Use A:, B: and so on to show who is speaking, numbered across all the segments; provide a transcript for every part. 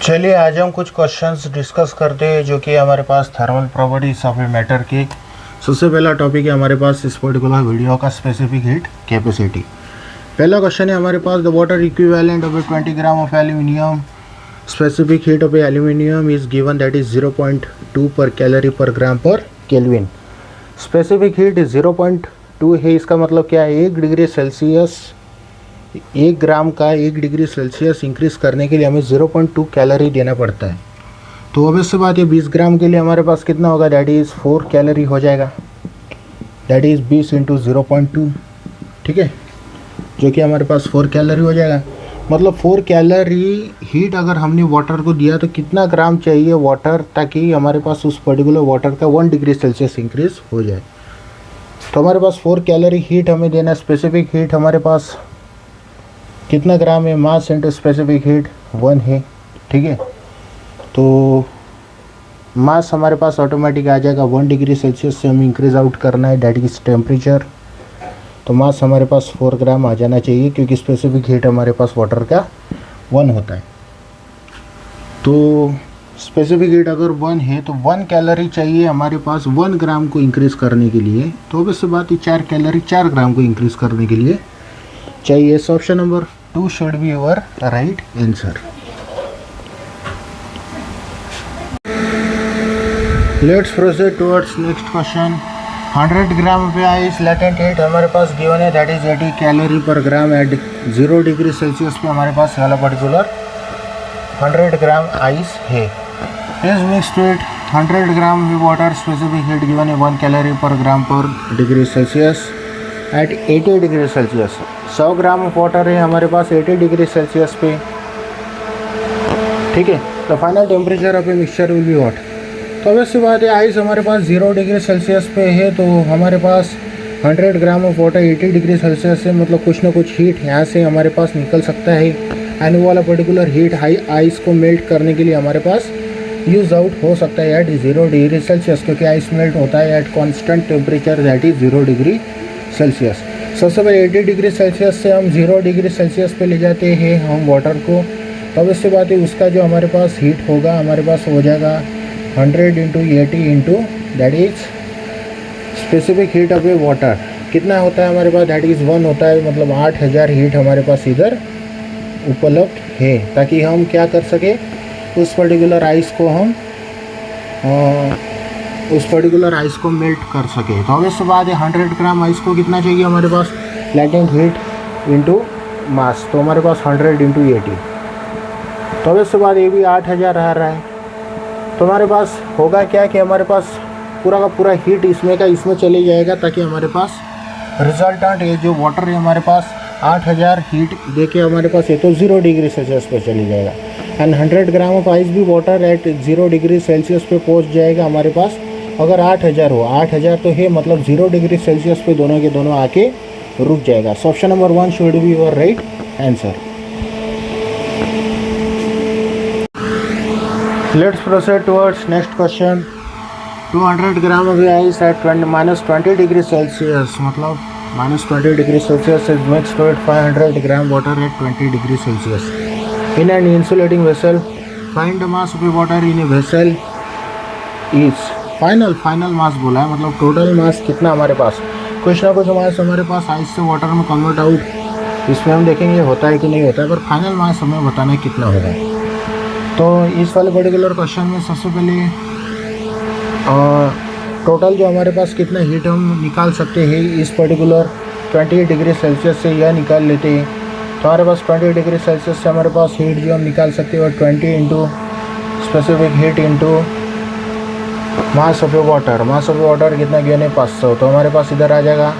A: चलिए आज हम कुछ क्वेश्चंस डिस्कस करते हैं जो कि हमारे पास thermal properties of a matter के। सबसे पहला टॉपिक है हमारे पास इस पर्टिकुलर वीडियो का स्पेसिफिक हीट कैपेसिटी। पहला क्वेश्चन है हमारे पास, the water equivalent of a 20 gram of aluminium specific heat of a aluminium is given that is 0.2 per calorie पर ग्राम पर केल्विन। स्पेसिफिक हीट 0.2 है, इसका मतलब क्या है, 1 डिग्री सेल्सियस 1 ग्राम का 1 डिग्री सेल्सियस इंक्रीज करने के लिए हमें 0.2 कैलोरी देना पड़ता है। तो ऑब्वियस बात है 20 ग्राम के लिए हमारे पास कितना होगा, दैट इज़ 4 कैलोरी हो जाएगा, दैट इज़ 20 इंटू 0.2, ठीक है, जो कि हमारे पास 4 कैलोरी हो जाएगा। मतलब 4 कैलोरी हीट अगर हमने वाटर को दिया तो कितना ग्राम चाहिए वाटर ताकि हमारे पास उस पर्टिकुलर वाटर का 1 डिग्री सेल्सियस इंक्रीज हो जाए। तो हमारे पास 4 कैलोरी हीट हमें देना। स्पेसिफिक हीट हमारे पास कितना ग्राम है, मास इंटू स्पेसिफिक हीट 1 है, ठीक है। तो मास हमारे पास ऑटोमेटिक आ जाएगा, 1 डिग्री सेल्सियस से हमें इंक्रीज आउट करना है, दैट इज टेम्परेचर। तो मास हमारे पास 4 ग्राम आ जाना चाहिए क्योंकि स्पेसिफिक हीट हमारे पास वाटर का 1 होता है। तो स्पेसिफिक हीट अगर 1 है तो 1 कैलोरी चाहिए हमारे पास 1 ग्राम को इंक्रीज़ करने के लिए। तो अब इससे बात है 4 कैलोरी 4 ग्राम को इंक्रीज़ करने के लिए चाहिए। सो option number 2 should be your right answer. Let's proceed towards next question. 100 gram of ice latent heat हमारे पास गिवन है, दैट इज 80 कैलोरी पर ग्राम एट 0 डिग्री सेल्सियस पे हमारे पास वाला पर्टिकुलर 100 ग्राम आइस है। Is mixed with 100 gram water specific heat given है 1 calorie पर ग्राम पर degree Celsius at 80 degree Celsius. 100 gram of water है हमारे पास 80 डिग्री सेल्सियस पे, ठीक है। तो final temperature of a mixture will be what. तो वैसे बात है आइस हमारे पास 0 डिग्री सेल्सियस पे है, तो हमारे पास 100 gram of water 80 degree Celsius से मतलब कुछ ना कुछ हीट यहाँ से हमारे पास निकल सकता है एंड वो वाला पर्टिकुलर हीट हाई आइस को मेल्ट करने के लिए हमारे पास यूज आउट हो सकता है एट 0 डिग्री सेल्सियस, क्योंकि आइस मेल्ट होता है at constant temperature that is 0 degree Celsius. सबसे पहले 80 डिग्री सेल्सियस से हम 0 डिग्री सेल्सियस पे ले जाते हैं हम वाटर को। तब इससे बात है उसका जो हमारे पास हीट होगा हमारे पास हो जाएगा 100 into 80 into that is specific heat of A water कितना होता है हमारे पास, दैट इज़ 1 होता है। मतलब 8000 हीट हमारे पास इधर उपलब्ध है ताकि हम क्या कर सके उस पर्टिकुलर आइस को हम मेल्ट कर सके। तो अब इसके बाद 100 ग्राम आइस को कितना चाहिए हमारे पास, लेटेंट हीट इंटू मास, तो हमारे पास 100 इंटू 80। तो अब इसके बाद ये भी 8000 आ रहा है। तो हमारे पास होगा क्या कि हमारे पास पूरा का पूरा हीट इसमें चले जाएगा ताकि हमारे पास रिजल्टेंट ये जो वाटर है हमारे पास 8000 हीट देके हमारे पास ये तो 0 डिग्री सेल्सियस पे चले जाएगा एंड 100 ग्राम ऑफ आइस भी वाटर एट 0 डिग्री सेल्सियस पे पहुंच जाएगा हमारे पास। अगर 8000 हो, 8000 तो है मतलब 0 डिग्री सेल्सियस पे दोनों के दोनों आके रुक जाएगा। So option number 1 should be your right answer. Let's proceed towards next question. 200 gram of ice at -20 degree Celsius, मतलब -20 degree Celsius is mixed with 500 gram water at 20 degree Celsius in an insulating vessel. Find the mass of water in a vessel is. Final mass बोला है, मतलब total mass कितना हमारे पास, कुछ ना कुछ मास हमारे पास आइस से वाटर में कन्वर्ट आउट इसमें हम देखेंगे होता है कि नहीं होता है, पर फाइनल मास हमें बताना है कितना होगा। तो इस वाले पर्टिकुलर क्वेश्चन में सबसे पहले टोटल जो हमारे पास कितना हीट हम निकाल सकते हैं इस पर्टिकुलर 20 डिग्री सेल्सियस से यह निकाल लेते हैं। तो हमारे पास 20 डिग्री सेल्सियस से हमारे पास हीट जो हम निकाल सकते हैं वो 20 into specific heat into mass of water. Mass of water कितना गिवन है 500, तो हमारे पास इधर आ जाएगा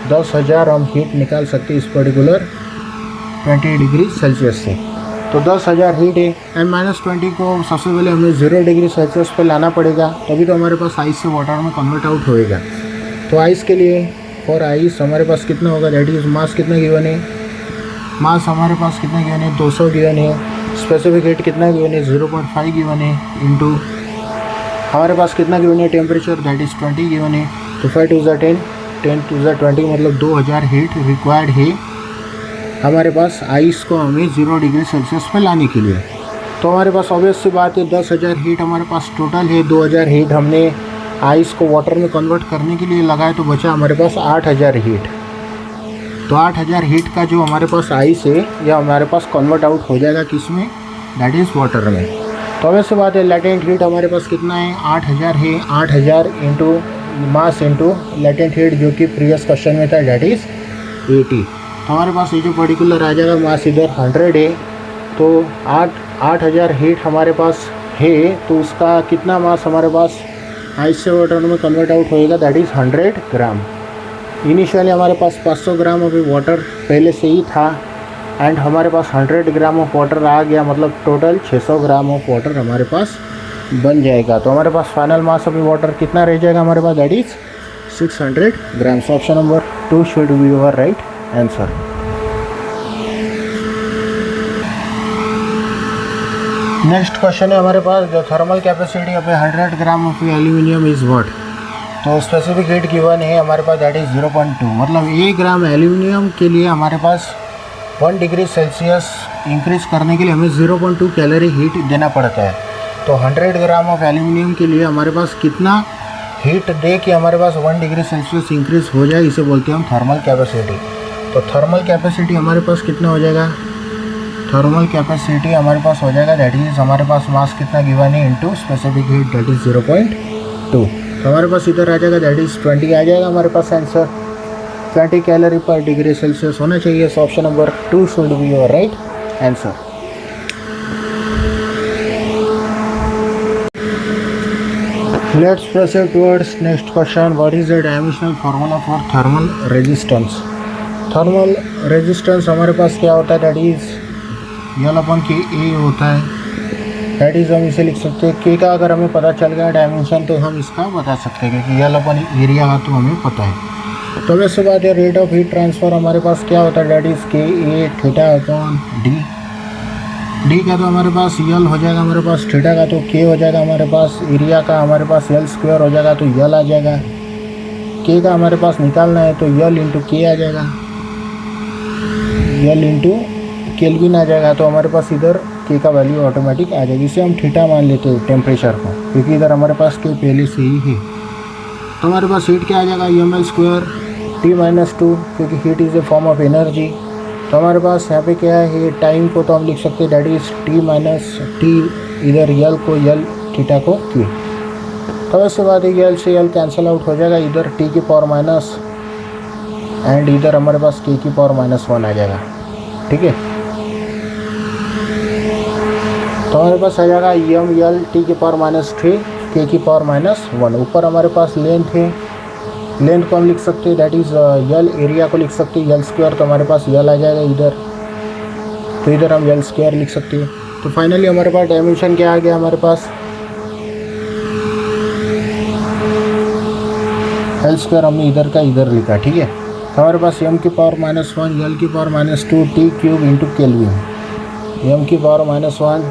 A: 10,000 हम हीट निकाल सकते हैं इस पर्टिकुलर 20 डिग्री सेल्सियस से। तो 10,000 हीट है एंड -20 को सबसे पहले हमें 0 डिग्री सेल्सियस पे लाना पड़ेगा, तभी तो हमारे पास आइस से वाटर में कन्वर्ट आउट होएगा। तो आइस के लिए फॉर आइस हमारे पास कितना होगा, दैट इज मास कितना गिवन है, मास हमारे पास कितना गिवन है 200 गिवन है। स्पेसिफिक हीट कितना गिवन है 0.5 गिवन है इंटू हमारे पास कितना गिवन है टेम्परेचर, दैट इज़ 20 गिवन है। तो 5 टू 10 10 टू 20 मतलब 2000 हीट रिक्वायर्ड है हमारे पास आइस को हमें 0 डिग्री सेल्सियस पे लाने के लिए। तो हमारे पास ऑब्वियस सी बात है 10,000 हीट हमारे पास टोटल है, 2,000 हीट हमने आइस को वाटर में कन्वर्ट करने के लिए लगाए, तो बचा हमारे पास 8,000 हीट। तो 8,000 हीट का जो हमारे पास आइस है यह हमारे पास कन्वर्ट आउट हो जाएगा किस में, दैट इज़ वाटर में। तो ऑब्वियस सी बात है लेटेंट हीट हमारे पास कितना है, 8,000 है। 8,000 into mass into latent heat जो कि प्रीवियस क्वेश्चन में था, दैट इज़ 80। तो हमारे पास ये जो पर्टिकुलर आ जाएगा मास इधर 100 है, तो 8,000 हीट हमारे पास है, तो उसका कितना मास हमारे पास आइस से वाटर में कन्वर्ट आउट होएगा, दैट इज़ 100 ग्राम। इनिशियली हमारे पास 500 ग्राम अभी वाटर पहले से ही था एंड हमारे पास 100 ग्राम ऑफ वाटर आ गया, मतलब टोटल 600 ग्राम ऑफ वाटर हमारे पास बन जाएगा। तो हमारे पास फाइनल मास अभी वाटर कितना रह जाएगा हमारे पास, that is 600 grams. Option number 2 should be your right answer. Next question है हमारे पास, जो thermal capacity of 100 gram of aluminium is what. तो स्पेसिफिक हीट गिवन है हमारे पास, दैट इज़ 0.2, मतलब 1 ग्राम एल्यूमिनियम के लिए हमारे पास 1 डिग्री सेल्सियस इंक्रीज़ करने के लिए हमें 0.2 कैलोरी हीट देना पड़ता है। तो 100 ग्राम ऑफ एल्यूमिनियम के लिए हमारे पास कितना हीट दे कि हमारे पास 1 डिग्री सेल्सियस इंक्रीज़ हो जाए, इसे बोलते हैं हम थर्मल कैपेसिटी। तो थर्मल कैपेसिटी हमारे पास कितना हो जाएगा, थर्मल कैपेसिटी हमारे पास हो जाएगा, दैट इज़ हमारे पास मास कितना गिवन है into specific heat, that is 0.2। तो हमारे पास इधर आ जाएगा, दैट इज़ 20 आ जाएगा हमारे पास आंसर। 20 कैलोरी पर डिग्री सेल्सियस होना चाहिए। सो option number 2 should be your right answer. Let's proceed towards next question, what is the dimensional formula for thermal resistance. Thermal resistance हमारे पास क्या होता है, दैट इज़ L/K होता है, दैट इज़ हम इसे लिख सकते हैं K का अगर हमें पता चल गया डायमेंशन तो हम इसका बता सकते हैं, क्योंकि L/एरिया का तो हमें पता है। तो वैसे बात है रेट ऑफ हीट ट्रांसफ़र हमारे पास क्या होता है, दैट इज़ K/θ/d। डी का तो हमारे पास L हो जाएगा, हमारे पास थीटा का तो K हो जाएगा, हमारे पास एरिया का हमारे पास L² हो जाएगा, तो L आ जाएगा। K का हमारे पास निकालना है तो L इंटू K आ जाएगा, L इंटू केल्विन आ जाएगा। तो हमारे पास इधर K का वैल्यू ऑटोमेटिक आ जाएगी। इसे हम थीटा मान लेते हैं टेम्परेचर को, क्योंकि इधर हमारे पास K पहले से ही है। तो हमारे पास हीट क्या आ जाएगा, mL² T-2, क्योंकि heat is a form of energy. तो हमारे पास यहाँ पे क्या है, टाइम को तो हम लिख सकते हैं, दैट इज़ T-T, इधर L को L, थीटा को Q। तो वैसे बात है L से L कैंसिल आउट हो जाएगा, इधर T की पावर माइनस एंड इधर हमारे पास K की पावर -1 आ जाएगा, ठीक है। तो हमारे पास आ जाएगा mL T की पावर -3 K की पावर -1। ऊपर हमारे पास लेंथ है, लेंथ को हम लिख सकते हैं, दैट इज़ L, एरिया को लिख सकते हैं L², तो हमारे पास L आ जाएगा इधर, तो इधर हम L² लिख सकते हैं। तो फाइनली हमारे पास डायमेंशन क्या आ गया, हमारे पास L² हमने इधर का इधर लिखा, ठीक है। तो हमारे पास m की पावर -1 L की power -2 T³ into kelvin, m की पावर -1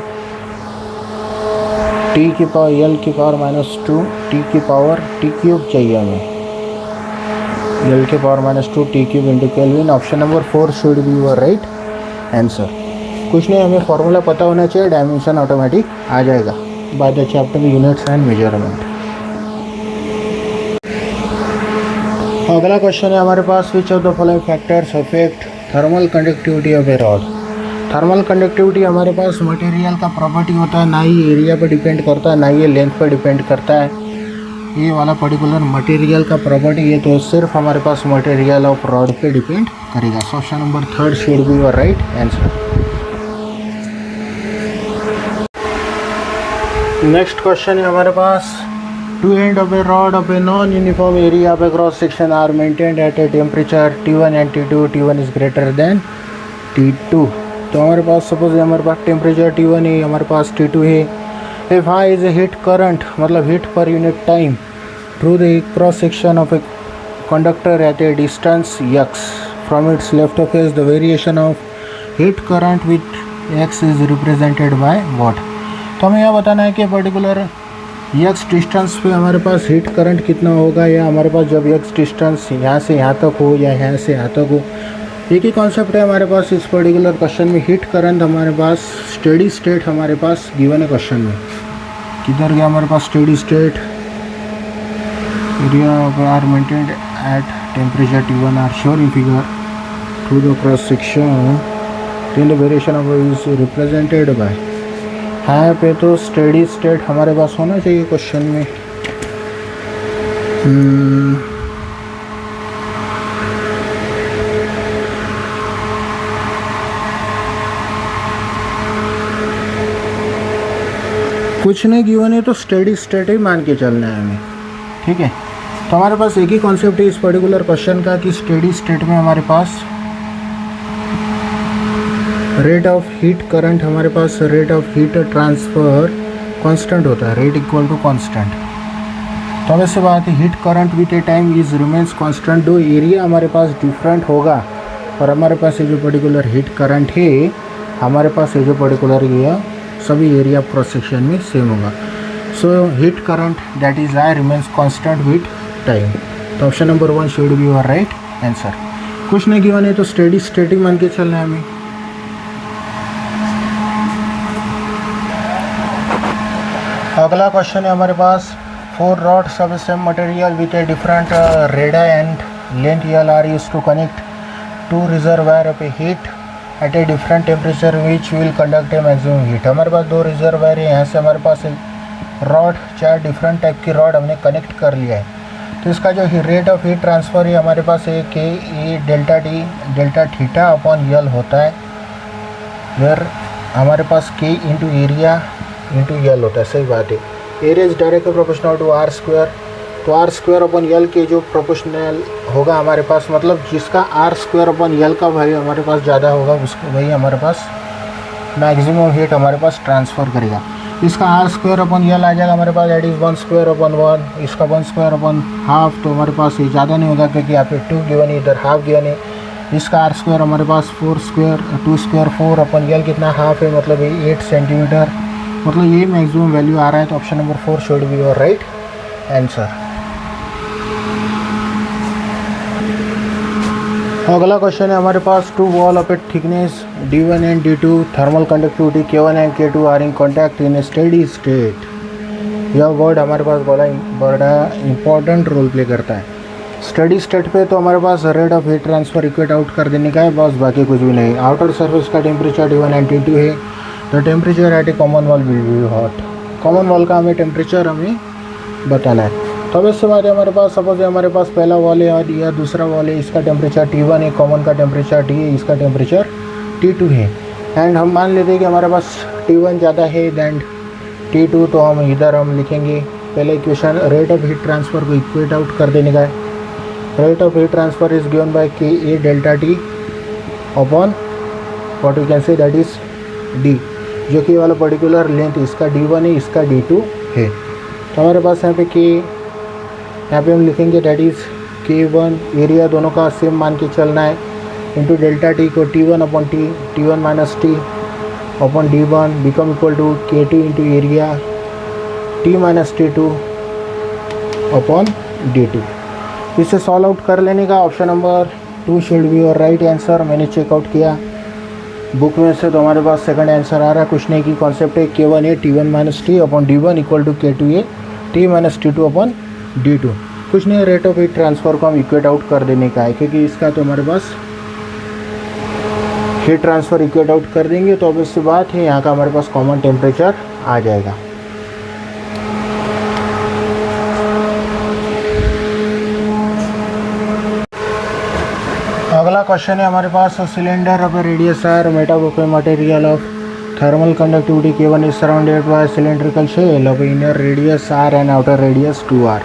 A: T की पावर L की पावर -2 T की पावर T³ चाहिए हमें, L के power -2 T³ into kelvin. Option number 4 should be your right answer. कुछ नहीं, हमें फॉर्मूला पता होना चाहिए, डायमेंशन ऑटोमेटिक आ जाएगा by the chapter units and measurement. अगला क्वेश्चन है हमारे पास, which of the following factors affect thermal conductivity of a rod. Thermal conductivity हमारे पास मटेरियल का प्रॉपर्टी होता है, ना ही एरिया पर डिपेंड करता है, ना ही लेंथ पर डिपेंड करता है। ये वाला पर्टिकुलर मटेरियल का प्रॉपर्टी है, तो सिर्फ हमारे पास मटेरियल ऑफ रॉड पे डिपेंड करेगा। So option number 3 should be your right answer. Next question है हमारे पास, two end of a rod of a non uniform area of a cross section are maintained at a temperature T1 and T2, T1 is greater than T2। तो हमारे पास suppose हमारे पास temperature T1 है, हमारे पास T2 है। If high is a heat current, मतलब heat per unit time through the cross section of a conductor at a distance x from its left face, the variation of heat current with x is represented by what. तो हमें यह बताना है कि particular x distance पे हमारे पास heat current कितना होगा, या हमारे पास जब x डिस्टेंस यहाँ से यहाँ तक हो या यहाँ से यहाँ तक हो, एक ही कॉन्सेप्ट है हमारे पास इस पर्टिकुलर क्वेश्चन में। हीट करंट हमारे पास स्टेडी स्टेट हमारे पास गिवन है क्वेश्चन में। किधर गया हमारे पास steady state? Area are maintained at temperature T1 are sure in figure through the cross section then the variation of is represented by। यहाँ पे तो स्टेडी स्टेट हमारे पास होना चाहिए क्वेश्चन में। कुछ नहीं गिवन है तो स्टेडी स्टेट ही मान के चलना है हमें, ठीक है। तो हमारे पास एक ही कॉन्सेप्ट है इस पर्टिकुलर क्वेश्चन का कि स्टेडी स्टेट में हमारे पास रेट ऑफ हीट करंट, हमारे पास rate of heat transfer constant होता है, रेट इक्वल टू कांस्टेंट। तो अब ऐसे बात है heat current with A time is remains constant. दो एरिया हमारे पास डिफरेंट होगा और हमारे पास ये जो पर्टिकुलर हीट करंट है हमारे पास ये जो पर्टिकुलर एरिया सभी एरिया क्रॉस सेक्शन में सेम होगा। So heat current that is I remains constant with time. तो option number 1 should be your right answer. कुछ नहीं गिवन है तो स्टेडी स्टेट ही मान के चलना है हमें। अगला क्वेश्चन है हमारे पास 4 rods of the same material with a different radii and length L are used to connect 2 reservoir of a heat at a different temperature which will conduct a maximum heat। हमारे पास 2 reservoir है, यहाँ से हमारे पास rod 4 different type की rod हमने connect कर लिया है। तो इसका जो रेट ऑफ हीट ट्रांसफ़र है हमारे पास एक K A delta T delta theta upon L होता है, वेर हमारे पास के इंटू एरिया इंटू यल होता है। सही बात है। Area is directly proportional to R square. तो आर स्क्वायर अपन यल के जो प्रोपोर्शनल होगा हमारे पास, मतलब जिसका आर स्क्वायर अपन यल का वैल्यू हमारे पास ज़्यादा होगा उसको वही हमारे पास मैक्सिमम हीट हमारे पास ट्रांसफ़र करेगा। इसका आर स्क्वायर अपन यल आ जाएगा हमारे पास, दैट इज़ 1 स्क्वायर अपन 1, इसका 1 स्क्वायर अपन हाफ। तो हमारे पास ये ज़्यादा नहीं होगा क्योंकि यहाँ पे 2 गिवन है, इधर हाफ गिवन है। इसका आर स्क्वायर हमारे पास 4 स्क्वायर 2 स्क्वायर 4 अपन यल कितना हाफ है, मतलब ये 8 सेंटीमीटर, मतलब ये मैक्सिमम वैल्यू आ रहा है। तो option number 4 should be your right answer. अगला क्वेश्चन है हमारे पास 2 wall of a thickness D1 and D2 thermal conductivity K1 and K2 are in contact in a steady state. यह वर्ड हमारे पास बड़ा इंपॉर्टेंट रोल प्ले करता है। स्टेडी स्टेट पे तो हमारे पास rate of heat transfer equate out कर देने का है बस, बाकी कुछ भी नहीं। आउटर सरफेस का टेम्परेचर D1 एंड D2 है। The temperature at a common wall will be hot. Common wall का हमें टेम्परेचर हमें बताना है। तो अब इससे बात है हमारे पास, सपोज हमारे पास पहला वॉल है और यह दूसरा वॉल है, इसका टेम्परेचर T1 है, कॉमन का टेम्परेचर T है, इसका टेम्परेचर T2 है। एंड हम मान लेते हैं कि हमारे पास T1 ज़्यादा है दैन T2, तो हम इधर हम लिखेंगे पहले equation rate of heat transfer को इक्वेट आउट कर देने का है। Rate of heat transfer is given by K A delta T upon what we can say that is D, जो कि वाला पर्टिकुलर लेंथ इसका D1 है, इसका D2 है। तो हमारे पास यहाँ पे के, यहाँ पे हम लिखेंगे दैट इज़ K1, एरिया दोनों का सेम मान के चलना है, इंटू डेल्टा टी को T1 upon T, T1 minus T upon D1 become equal to K2 into area T minus T2 upon D2। इसे सॉल्व आउट कर लेने का option number 2 should be your right answer. मैंने check out किया book में से, तो हमारे पास सेकंड आंसर आ रहा है। कुछ नहीं की कॉन्सेप्ट है K1 है T1 minus T upon D1 equal to K2 है T minus T2 upon D2। कुछ नहीं, रेट ऑफ हीट ट्रांसफ़र को हम इक्वेट आउट कर देने का है, क्योंकि इसका तो हमारे पास हीट ट्रांसफ़र इक्वेट आउट कर देंगे तो अब इससे बात है यहाँ का हमारे पास कॉमन टेम्परेचर आ जाएगा। अगला क्वेश्चन है हमारे पास cylinder of a radius R made up of a material of thermal conductivity K1 is surrounded by a cylindrical shell of inner radius r and outer radius 2r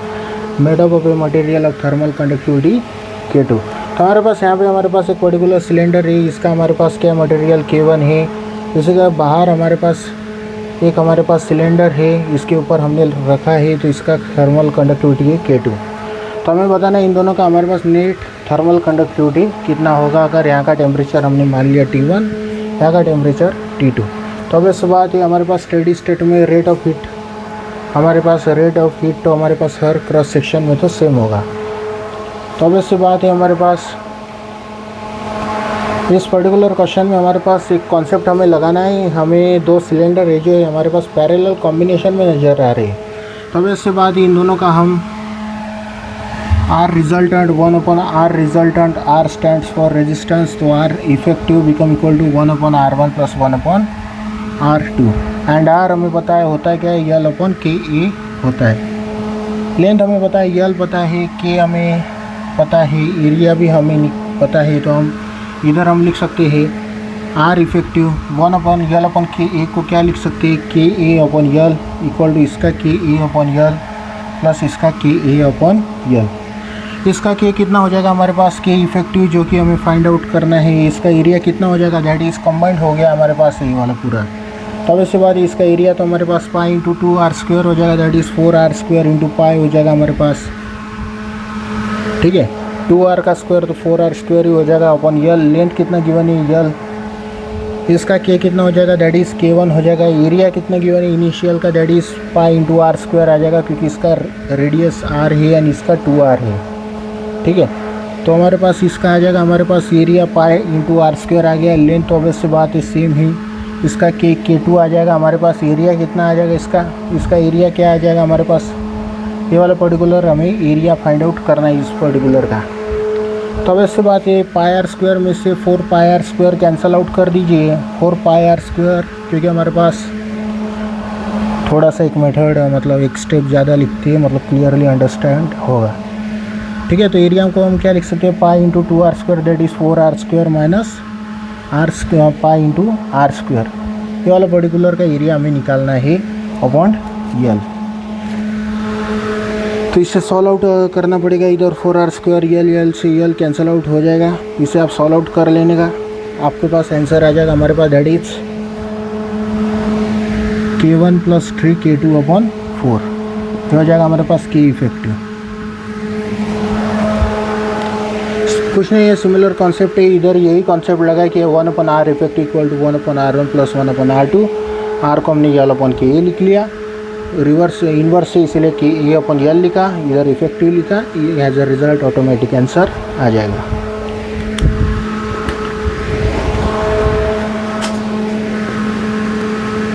A: made up of a material of thermal conductivity K2। तो हमारे पास यहाँ पे हमारे पास एक particular cylinder है, इसका हमारे पास क्या मटेरियल K1 है, इसके बाहर हमारे पास एक हमारे पास सिलेंडर है, इसके ऊपर हमने रखा है, तो इसका थर्मल कंडक्टिविटी है K2। तो हमें बताना है इन दोनों का हमारे पास नेट थर्मल कंडक्टिविटी कितना होगा अगर यहाँ का टेम्परेचर हमने मान लिया T1, यहाँ का टेम्परेचर T2। तो अब इस बात है हमारे पास स्टेडी स्टेट में रेट ऑफ हीट, हमारे पास रेट ऑफ हीट तो हमारे पास हर क्रॉस सेक्शन में तो सेम होगा। तो अब इससे बात है हमारे पास इस पर्टिकुलर क्वेश्चन में हमारे पास एक कॉन्सेप्ट हमें लगाना है, हमें दो सिलेंडर है जो है हमारे पास पैरेलल कॉम्बिनेशन में नज़र आ रहे हैं। तो अब इसके बाद इन दोनों का हम R resultant 1/R resultant, R stands for resistance, तो R effective become equal to 1/R1 plus 1/R2 and R हमें पता है होता है क्या है, L/KA होता है। लेंथ हमें पता है, L पता है, K हमें पता है, एरिया भी हमें पता है। तो हम इधर हम लिख सकते हैं R इफेक्टिव 1/L/KA को क्या लिख सकते हैं, KA/L इक्वल टू इसका KA/L प्लस इसका KA/L। इसका K कितना हो जाएगा हमारे पास, K इफेक्टिव जो कि हमें फाइंड आउट करना है। इसका एरिया कितना हो जाएगा, दैट इज़ कंबाइंड हो गया हमारे पास ये वाला पूरा। तब इसके बाद इसका एरिया तो हमारे पास पाई इंटू 2R² हो जाएगा, that is 4R² into pi हो जाएगा हमारे पास। ठीक है, 2R का स्क्वायर तो 4R² ही हो जाएगा अपन L। लेंथ कितना गिवन है L, इसका K कितना हो जाएगा, दैट इज़ K1 हो जाएगा। एरिया कितना गिवन है इनिशियल का, that is pi into R² आ जाएगा क्योंकि इसका रेडियस R है एंड इसका 2R है। ठीक है, तो हमारे पास इसका आ जाएगा हमारे पास एरिया पाई इंटू R² आ गया। लेंथ तो ऑब्वियस से बात है सेम ही, इसका K2 आ जाएगा हमारे पास। एरिया कितना आ जाएगा इसका एरिया क्या आ जाएगा हमारे पास, ये वाला पर्टिकुलर हमें एरिया फाइंड आउट करना है इस पर्टिकुलर का। तो अब इससे बात है πr² में से 4πr² कैंसिल आउट कर दीजिए, 4πr², क्योंकि हमारे पास थोड़ा सा एक मेथड मतलब एक स्टेप ज़्यादा लिखते हैं, मतलब क्लियरली अंडरस्टैंड होगा। ठीक है, तो एरिया को हम क्या लिख सकते हैं, pi into 2R² that is 4R² minus pi into R²। ये वाला पर्टिकुलर का एरिया हमें निकालना है अपॉन L। तो इसे सॉल्व आउट करना पड़ेगा, इधर 4R² L से L कैंसिल आउट हो जाएगा। इसे आप सॉल्व आउट कर लेने का, आपके पास आंसर आ जाएगा हमारे पास, that is K1 plus 3 K2/4 हो जाएगा हमारे पास K इफेक्टिव। कुछ नहीं, ये सिमिलर कॉन्सेप्ट है, इधर यही कॉन्सेप्ट लगा कि 1/R effective equal to 1/R1 plus 1/R2। R को हमने L/KA लिख लिया, रिवर्स इन्वर्स से इसलिए KA/L लिखा, इधर इफेक्टिव लिखा, as a result automatic answer आ जाएगा।